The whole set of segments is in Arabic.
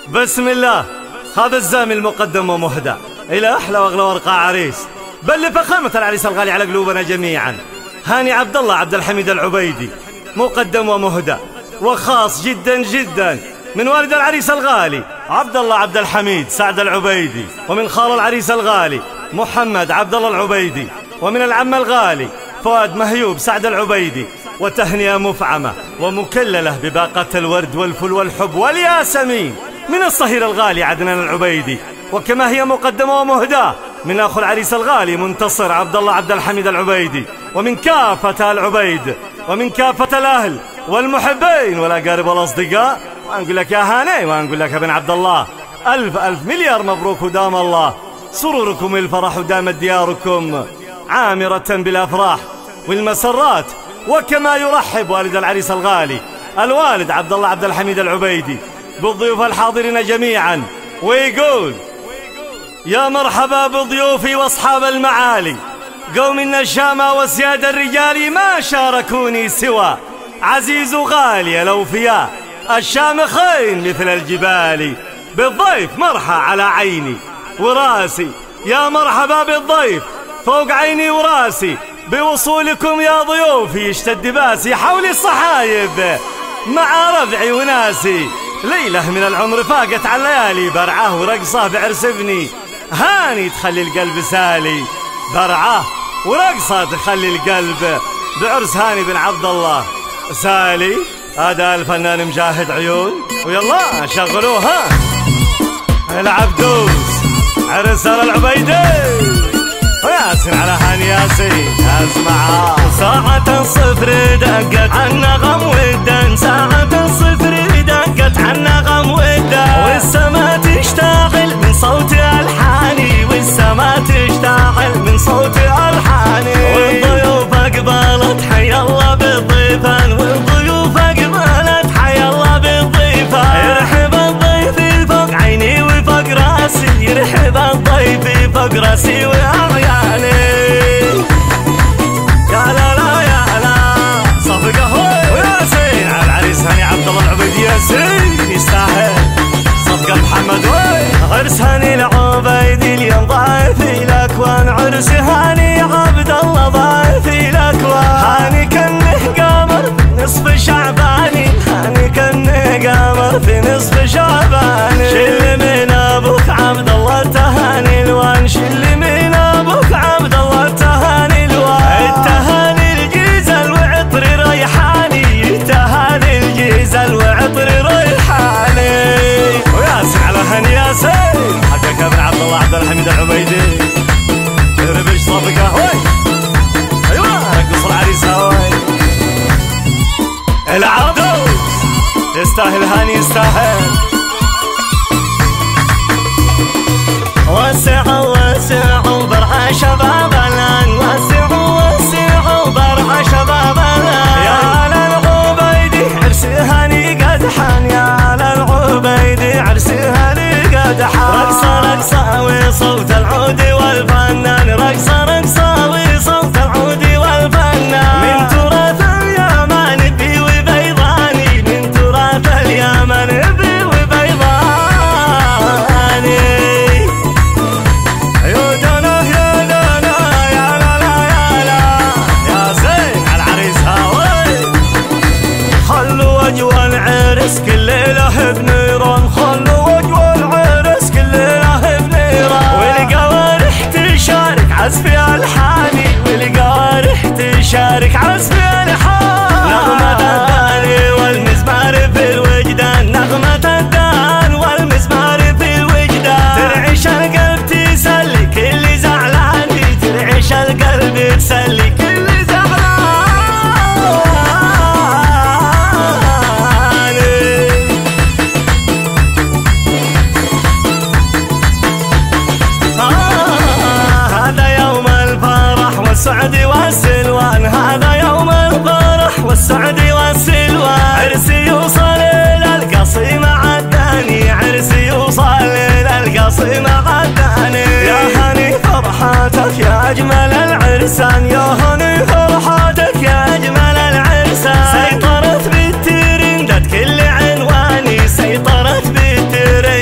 بسم الله. هذا الزامي المقدم ومهدى إلى أحلى وأغلى ورقة عريس، بل لفخامة العريس الغالي على قلوبنا جميعا. هاني عبد الله عبد الحميد العبيدي مقدم ومهدى، وخاص جدا جدا من والد العريس الغالي عبد الله عبد الحميد سعد العبيدي، ومن خال العريس الغالي محمد عبد الله العبيدي، ومن العم الغالي فؤاد مهيوب سعد العبيدي. وتهنئة مفعمة ومكللة بباقة الورد والفل والحب والياسمين من الصهير الغالي عدنان العبيدي، وكما هي مقدمة ومهداة من أخو العريس الغالي منتصر عبد الله عبد الحميد العبيدي، ومن كافة العبيد ومن كافة الأهل والمحبين والأقارب والأصدقاء. وأنقول لك يا هاني، وأنقول لك يا بن عبد الله، ألف ألف مليار مبروك، ودام الله سروركم الفرح، ودامت دياركم عامرة بالأفراح والمسرات. وكما يرحب والد العريس الغالي الوالد عبد الله عبد الحميد العبيدي بالضيوف الحاضرين جميعا، ويقول: يا مرحبا بضيوفي واصحاب المعالي، قوم النشامة وسياد الرجال، ما شاركوني سوى عزيز وغالي الأوفياء الشامخين مثل الجبال. بالضيف مرحى على عيني وراسي، يا مرحبا بالضيف فوق عيني وراسي، بوصولكم يا ضيوفي اشتد باسي، حولي الصحايب مع ربعي وناسي. ليلة من العمر فاقت على الليالي، برعاه ورقصه بعرس ابني هاني تخلي القلب سالي، برعاه ورقصه تخلي القلب بعرس هاني بن عبد الله سالي. هذا الفنان مجاهد عيون، ويلا شغلوها العبدوس عرس العبيدي، وياسين على هاني ياسين. اسمع ساعة صفر دقت عالنغم ودا، ساعة صفر دقت عالنغم ودا، والسما تشتغل من صوت ألحاني، والسما تشتغل من صوت ألحاني، والضيوف أقبلت حي الله بالضيفان، والضيوف أقبلت حي الله بالضيفان. يرحب الضيف فوق عيني وفوق راسي، يرحب الضيف فوق راسي وأعياني. يا لا لا يا لا صفقة هوي وياسين على العريس هاني عبد الله العبيدي، ياسين يستاهل صفقة محمد هوي. عرس هاني العبيدي اليوم ضايفي الأكوان، عرس هاني عبد الله ضايفي الأكوان. هاني كنه قمر نصف شعباني، هاني كنه قمر في نصف شعباني. شل من أبوك عبد الله تهاني الوان، شل من أبوك عبد الله تهاني الوان. التهاني الجيزل وعطر ريحاني، التهاني الجيزل وعطر ريحاني. وياسين على هاني ياسين حقك يا ابن عبد الله عبد الحميد العبيدي. ربش صفقة هوي، ايوه رقص العريس هوي. العبدوس يستاهل هاني يستاهل. وسعوا وسعوا برع شباب الان، وسعوا وسعوا برع شباب الان. يا للعبيدي عرس هاني قد حان، يا للعبيدي عرس هاني قد حان. رقصة رقصة وصوت العود والفنان، رقصة رقصة وصوت العود والفنان. من تراث اليمن بي وبيضاني، من تراث اليمن بي وبيضاني. كل ليلة بنيران، خلوا وجه العرس كل ليلة بنيران. والقوارح تشارك عزف ألحاني، والقوارح تشارك عزف ألحاني. نغمة الدان والمزمار في الوجدان، نغمة الدان والمزمار في الوجدان. ترعش القلب تسلي كل زعلاني، ترعش القلب تسلي كل زعلاني. والسعد والسلوان، هذا يوم الفرح والسعد والسلوان. عرسي يوصل إلى القصيم عداني، عرسي يوصل إلى القصيم عداني. يا هني فرحاتك يا أجمل العرسان، يا هني فرحاتك يا أجمل العرسان. سيطرت بالترندات كل عنواني، سيطرت بالترندات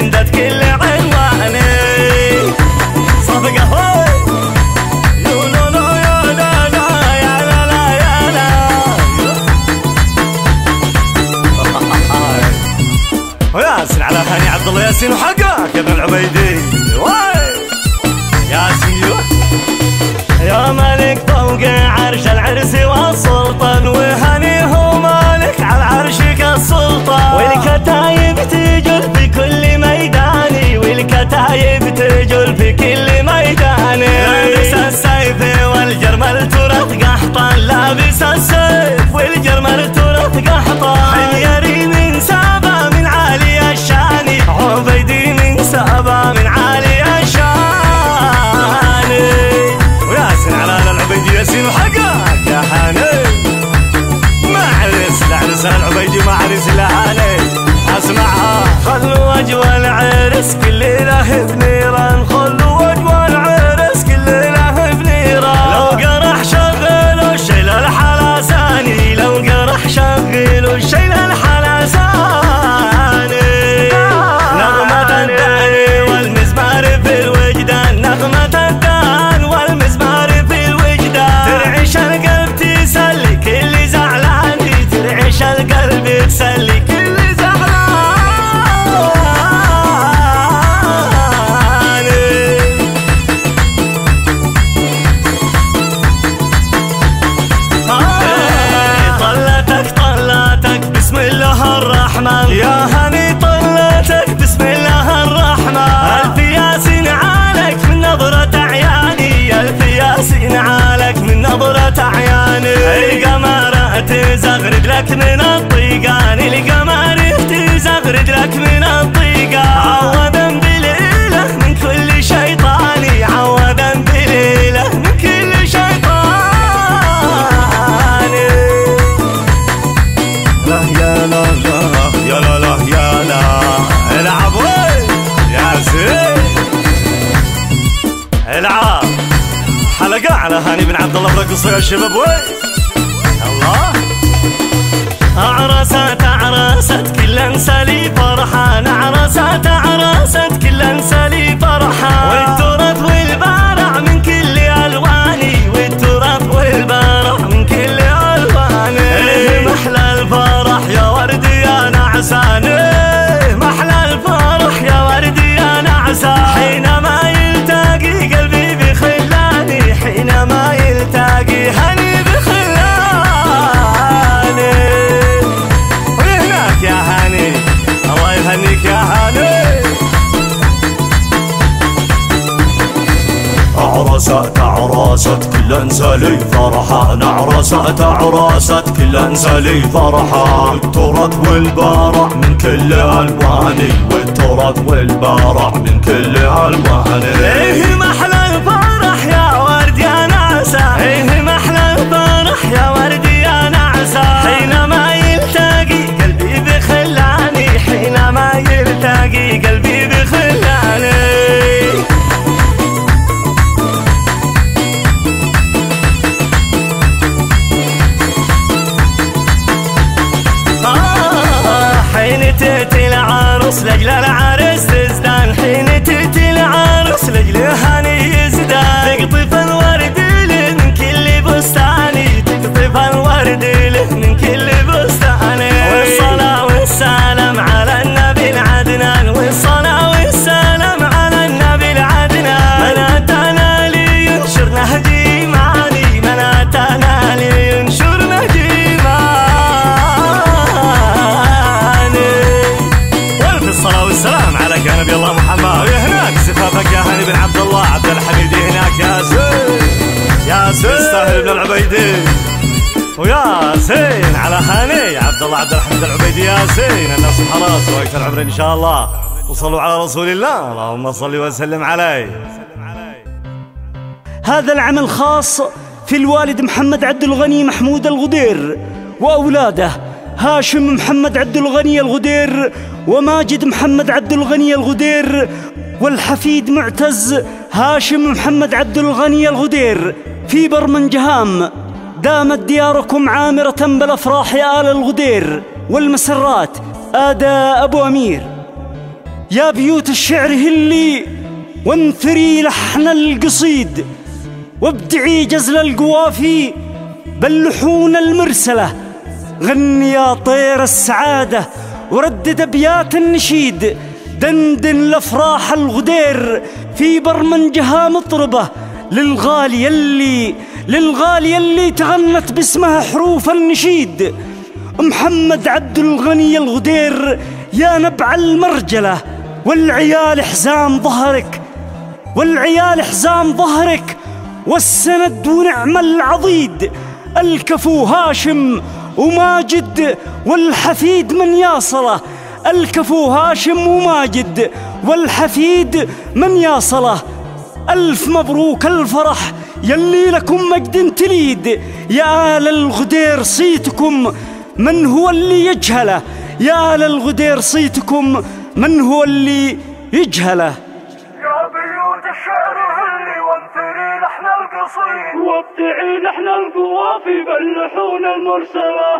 الله ياسين وحقك يا ابن العبيدي. ياسين يا ملك فوق عرش العرس والسلطان، وهنيه مالك على عرشك السلطان، والكتايب تجول في كل ميداني، والكتايب تجول في كل ميداني. لابس السيف والجرمل ترث قحطان، لابس السيف والجرمل ترث قحطان، حميري من سابا من عالي الشان، عبيدي من سابا من عالي الشان. على العبيدي ياسين وحقك يا حاني. ما عرس لعرس العبيدي ما عرس الا هاني. اسمعها. خلوا وجه العرس كل ليله بنيران، خلوا وجه العرس كل ليله بنيران. لو قرح شغلوا الشيل الحلاساني، لو قرح شغلوا الشيل الحلاساني. نغمة الداني والمزمار في الوجدان، نغمة الدان والمزمار ترعش القلب تسلي كل زعلاني، ترعش القلب تسلي كل زعلاني. طلتك طلتك بسم الله الرحمن، يا هني طلتك بسم الله الرحمن. ألف ياسين عليك من نظرة عياني، ألف ياسين عليك من نظرة عياني. القمر تزغرد لك من الطيقان، القمر تزغرد لك من الطيقان. عوضا بليلة من كل شيطان، عوضا بليلة من كل شيطان. لا يا لا لا يا لا لا يا لا. العب يا زين العب. حلقة على هاني بن عبد الله برقص يا شباب. الله. عرست عرست كل انسلي فرحان، عرست عرست كل انسلي فرحان. والترث والبارع من كل الواني، والترث والبارع من كل الواني. محلى الفرح يا وردي يا نعسان، محلى الفرح يا وردي يا نعسان. حينما يلتقي قلبي بخلاني، حينما يلتقي هني بخلاني. وهناك يا هاني الله يهنيك يا هاني. عرست عرست كل انسلي فرحان، عرست عرست كل انسلي فرحان. والترث والبارع من كل الواني، والترث والبارع من كل الواني. ايه محلى الفرح يا ورد يا نعسة، ايه محلى الفرح يا ورد يا نعسة. حينما يلتقي قلبي بخلاني، حينما يلتقي قلبي بخلاني. حين تأتي العروس لجل العرس تزدان، حين تأتي العروس لجل هاني يزدان. تقطف الورد له من كل بستاني، تقطف الورد له من كل بستاني. والصلاة والسلام على النبي العدنان، والصلاة والسلام على النبي العدنان. من أتانا لينشر نهجي معاني، من أتانا لينشر نهجي معاني. الصلاة والسلام عليك يا نبي الله محمد. وهناك زفافك يا هاني بن عبد الله عبد الحميدي، هناك يا زين يا زين يستاهل ابن العبيدي. ويا زين على هاني عبد الله عبد الحميد العبيدي يا زين. الناس خلاص وقت العمر ان شاء الله. وصلوا على رسول الله، اللهم صل وسلم عليه. هذا العمل خاص في الوالد محمد عبد الغني محمود الغدير وأولاده هاشم محمد عبد الغني الغدير، وماجد محمد عبد الغني الغدير، والحفيد معتز هاشم محمد عبد الغني الغدير في برمنجهام. دامت دياركم عامرة بالأفراح يا آل الغدير والمسرات. آداء أبو أمير. يا بيوت الشعر هلي وانثري لحن القصيد، وابدعي جزل القوافي باللحون المرسلة. غني يا طير السعادة وردد أبيات النشيد، دندن لافراح الغدير في برمنجها مطربة للغالية اللي تغنت باسمها حروف النشيد. محمد عبد الغني الغدير يا نبع المرجلة والعيال حزام ظهرك والسند ونعم العضيد. الكفو هاشم وماجد والحفيد من ياصله، الكفو هاشم وماجد والحفيد من ياصله. ألف مبروك الفرح يلي لكم مجد تليد. يا آل الغدير صيتكم من هو اللي يجهله، يا آل الغدير صيتكم من هو اللي يجهله. يا بيوت الشعر هلي وانثري لحن القصيد وابدعي لحن القوافي بلحون المرسلة.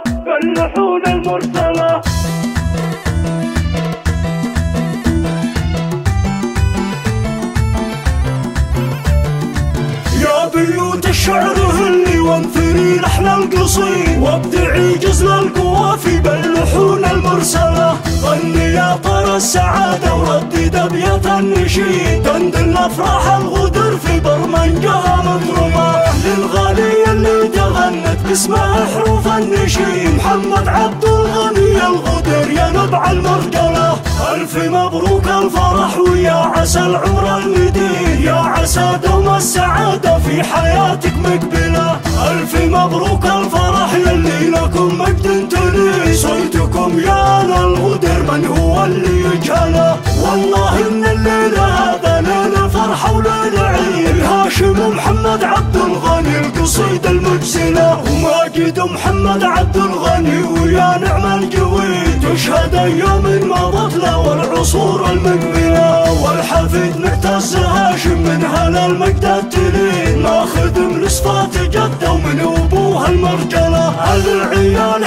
يا بيوت الشعر هلي وانثري لحن القصيد وابدعي جزل القوافي باللحون المرسلة. غني يا طر السعادة وردد أبيات النشيد، دندن أفراح الغدر في برمنجها مضربة للغالية اللي تغنت باسمها حروف النشيد. محمد عبد الغني الغدر يا نبع المرجلة، ألف مبروك الفرح ويا عسى العمر المديد، يا عسى دوم السعادة في حياتك مقبلة. ألف مبروك الفرح يلي لكم مجد تليد، صيتكم يا آل الغدر من هو اللي يجهله. والله إن الليلة هذا ليلة فرحة وليلة عيد. هاشم محمد عبد الغني القصيدة المجزلة، وماجد محمد عبد الغني ويا نعم الجويد، تشهد أيام مضت له والعصور المقبلة. والحفيد معتز هاشم من هلا المجد التليد، ماخذ من صفات جده ومن أبوها المرجلة. العيال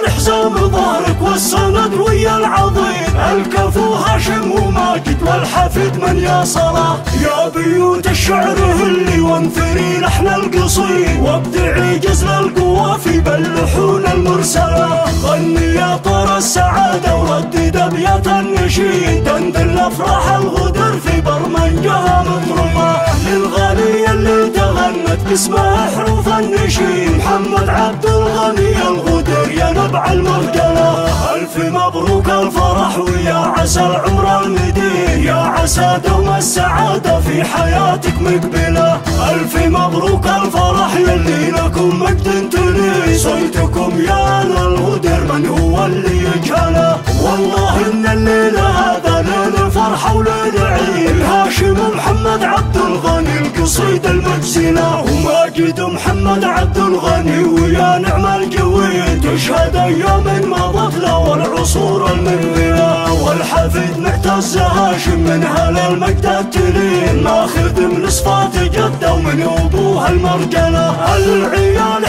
حزام ظهرك والسند ويا العظيم، الكفو هاشم وماجد والحفيد من ياصله. يا بيوت الشعر هلي وانثري لحن القصيد وابدعي جزل القوافي باللحون المرسلة. غني يا طر السعادة وردد أبيات النشيد، دندن لافراح الغدر في برمنجها مضربة للغالية اللي تغنت باسمها حروف النشيد. محمد عبد الغني الغدر يا نبع المرجلة، ألف مبروك الفرح ويا عسى العمر المديد، يا عسى دوم السعادة في حياتك مقبلة. ألف مبروك الفرح يلي لكم مجد تليد، صيتكم يا آل الغدر من هو اللي يجهله. والله إن الليلة هذا ليلة فرحة وليلة عيد. هاشم محمد عبد الغني القصيدة المجزلة، وماجد محمد عبد الغني ويا نعم الجويد، تشهد أيام مضت له والعصور المقبلة. والحفيد معتز هاشم من هلا المجد التليد، ماخذ من صفات جده ومن أبوها المرجلة. العيال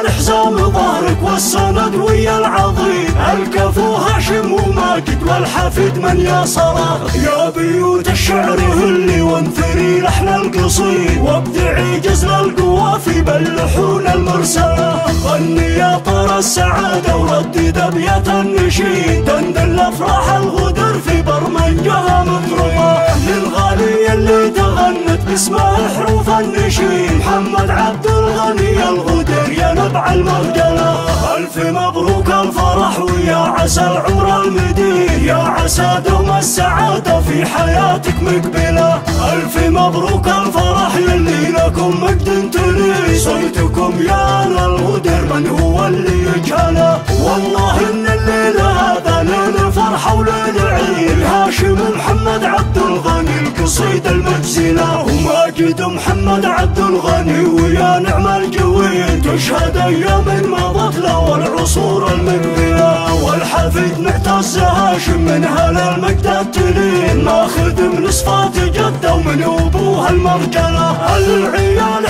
حزام ظهرك والسند ويا العظيم، الكفو هاشم وماجد والحفيد من ياصله. يا بيوت الشعر هلي وانثري لحن القصيد وابدعي جزل القوافي باللحون المرسلة. غني يا طر السعادة وردد أبيات النشيد، دندن لافراح الغدر في برمنجها مضربة للغالية اللي تغنت باسمها حروف النشيد. محمد عبد الغني الغدر يا نبع المرجلة، ألف مبروك الفرح ويا عسى العمر المديد، يا عسى دوم السعادة في حياتك مقبلة. ألف مبروك الفرح يلي لكم مجد تليد، صيتكم يا آل الغدر من هو اللي يجهله. والله إن الليلة هذا ليلة فرحة وليلة عيد. هاشم محمد عبد الغني القصيدة المجزلة، وماجد محمد عبد الغني ويا نعم الجويد، تشهد أيام مضت له والعصور المقبلة. والحفيد معتز هاشم من هلا المجد التليد، ماخذ من صفات جده ومن أبوها المرجلة. العيال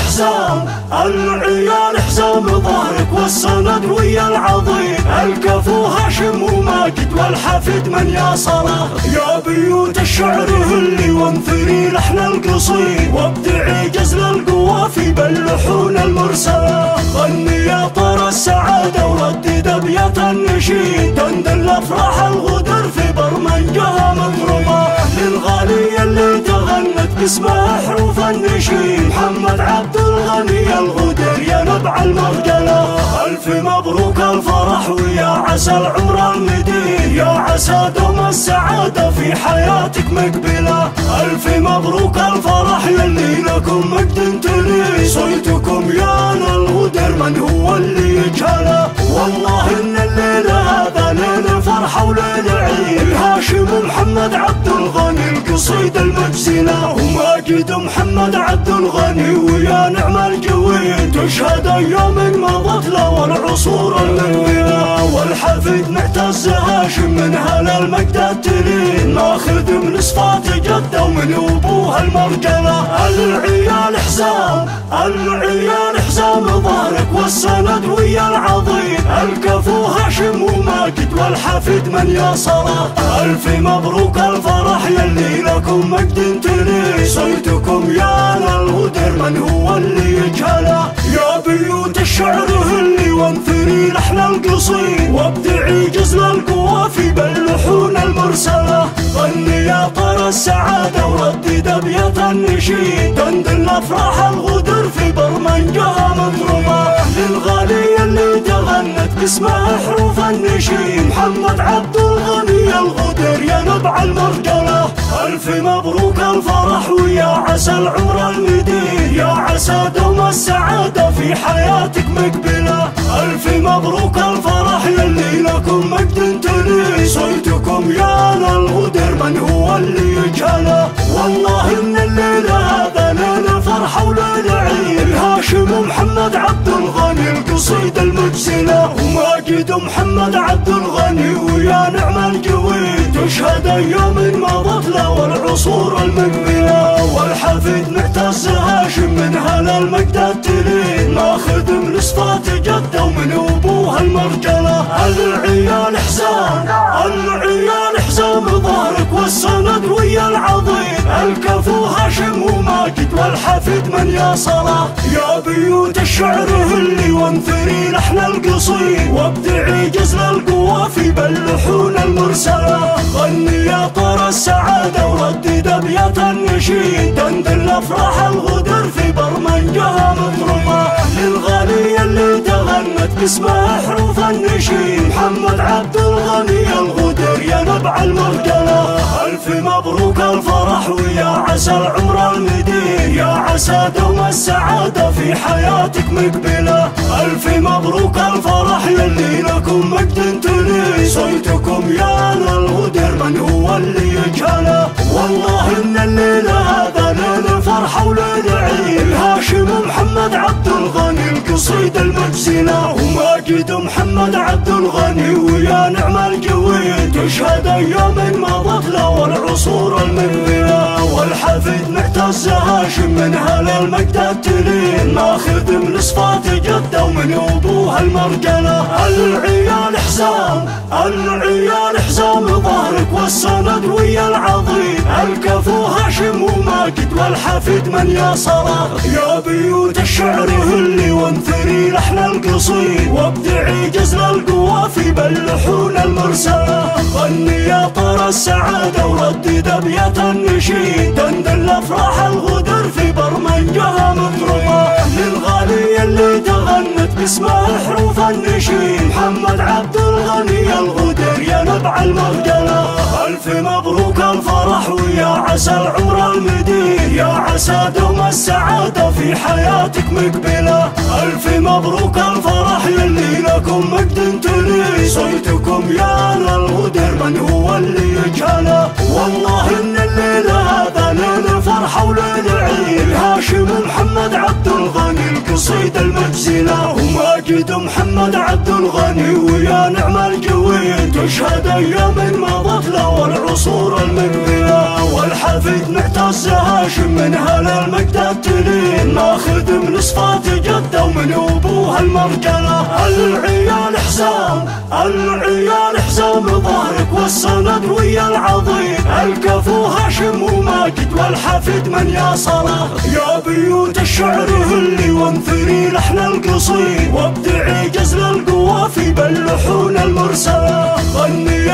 حزام ظهرك والسند ويا العظيم، الكفو هاشم وماجد والحفيد من ياصله. يا بيوت الشعر هلي وانثري لحن القصيد وابدعي جزل القوافي باللحون المرسلة. غني يا طر السعادة وردد أبيات النشيد، دندن الافراح الغدر في برمنجها مضروبه، للغالية اللي تغنت باسمها حروف النشيد محمد عبد الغني الغدير يا نبع المرجله. الف مبروك الفرح ويا عسى العمر المديد، يا عسى دوم السعاده في حياتك مقبله. الف مبروك الفرح يلي لكم مجد تلي، صيتكم يا الغدير من هو اللي يجهله. والله ان الليله هذا ليل فرحه وليل عيد، الهاشم محمد عبد الغني القصيد المجزله، وماجد محمد عبد الغني ويا نعم الجويد، تشهد ايام مضت له والعصور المقبله. والحفيد معتز هاشم من هلا المجد التلين، ماخذ من صفات جده ومن ابوها المرجله. العيال حزام العيال حزام ظهرك والسند ويا العظيم، الكفو هاشم وماجد والحفيد من يا صلاة. الف مبروك الفرح يلي لكم مجد تلي، صيتكم يا الغدير من هو اللي يجهله. يا بيوت الشعر هلي وانثري لحن القصيد، وابدعي جزل القوافي باللحون المرسله. غني يا طر السعاده وردد ابيات النشيد، تندل افراح الغدر في برمنجها مضروبه، للغاليه اللي تغنت باسمها حروف النشيد محمد عبد الغني الغدير يا نبع المرجله. الف مبروك الفرح ويا عسى العمر المديد، يا عسى دوم السعاده في حياتك مقبله. الف مبروك الفرح يلي لكم مجد تلي، صيتكم يا الغدير من هو اللي يجهله. والله ان الليله هذا ليل فرحه وليل عيد، الهاشم محمد عبد الغني القصيد المجزله، وماجد محمد عبد الغني ويا نعم الجويد، تشهد ايام مضت له والعصور المقبله. والحفيد معتز هاشم من هلا المجد التلين، ماخذ من صفات جده ومن ابوها المرجله. العيال حزام العيال حزام ظهرك والسند ويا العظيم، الكفو هاشم وماجد والحفيد من يا صلاة. يا بيوت الشعر هلي وانثري لحن القصيد، وابدعي جزل القوافي باللحون المرسله. غني يا طر السعاده وردد ابيات النشيد، تندل افراح الغدر في برمنجها مضروبه، للغاليه اللي تغنت باسمها حروف النشيد محمد عبد الغني الغدير يا نبع المرجله. الف مبروك الفرح ويا عسى العمر المديد، يا عسى دوم السعاده في حياتك مقبله. الف مبروك الفرح يلي لكم مجد تلي، صيتكم يا الغدير من هو اللي يجهله. والله ان الليله هذا ليل فرحه وليل عيد، الهاشم محمد عبد الغني القصيد المجزله، وماجد محمد عبد الغني ويا نعم الجويد، تشهد ايام مضت له والعصور المقبله. والحفيد معتز هاشم من هلا المجد التلين، ماخذ من صفات جده ومن ابوها المرجله. العيال حزام العيال حزام ظهرك والسند ويا العظيم، الكفو هاشم وماجد والحفيد من يا صلاة. يا بيوت الشعر هلي وانثري لحن القصيد، وابدعي جزل القوافي باللحون المرسله. غني يا طر السعاده وردد ابيات النشيد، تندل افراح الغدر في برمنجها مضروبه، للغاليه اللي تغنت باسمها حروف النشيد محمد عبد الغني الغدير يا نبع المرجله. الف مبروك الفرح ويا عسى العمر المديد، يا عسى دوم السعاده في حياتك مقبله. الف مبروك الفرح يلي لكم مجد تلي، صيتكم يا الغدير من هو اللي يجهله. والله ان الليله هذا ليل فرحه وليل عيد، الهاشم محمد عبد الغني القصيد المجزله، وماجد محمد عبد الغني ويا نعم الجويد، تشهد ايام مضت له والعصور المقبله. والحفيد معتز هاشم من هلا المجد التلين، ماخذ من صفات جده ومن ابوها المرجله. العيال حزام العيال حزام ظهرك والسند ويا العظيم، الكفو هاشم وماجد والحفيد من يا صلاة. يا بيوت الشعر هلي وانثري لحن القصيد، وابدعي جزل القوافي باللحون المرسله. غني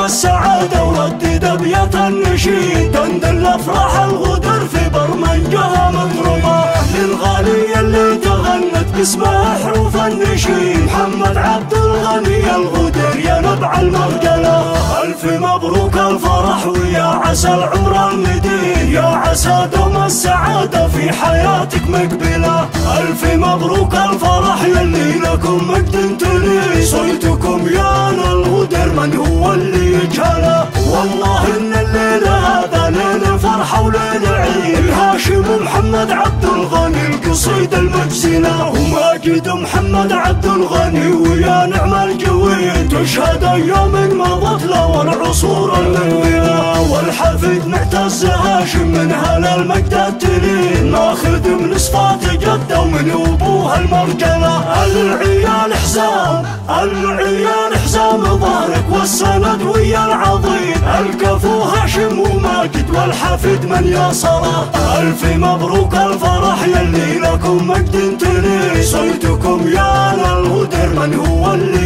السعادة وردد أبيات النشيد تندل أفراح الغدر في برمجها مضربة للغالية اللي تغنت باسمها حروف النشيد محمد عبد الغني الغدير يا نبع المرجلة. ألف مبروك الفرح ويا عسى العمر المديد يا عسى دوم السعادة في حياتك مقبلة. ألف مبروك الفرح يلي لكم مجد تلي صيتكم يا الغدير من هو اللي يجهله. والله إن الليل هذا ليل فرحة وليل عيد الهاشم محمد عبد الغني القصيد المجزلة وماجد محمد عبد الغني ويا نعم الجويد تشهد أيام مضت له والعصور المنبلة. والحفيد معتز هاشم من هلا المجد التلين ماخذ من صفات جده ومن أبوها المرجلة. العيال حزام العيال حزام ظهرك والسند ويا العظيم الكفو هاشم وماجد والحفيد من يا صلاة. ألف مبروك الفرح يلي لكم مجد تلي صيتكم يا الغدير من هو اللي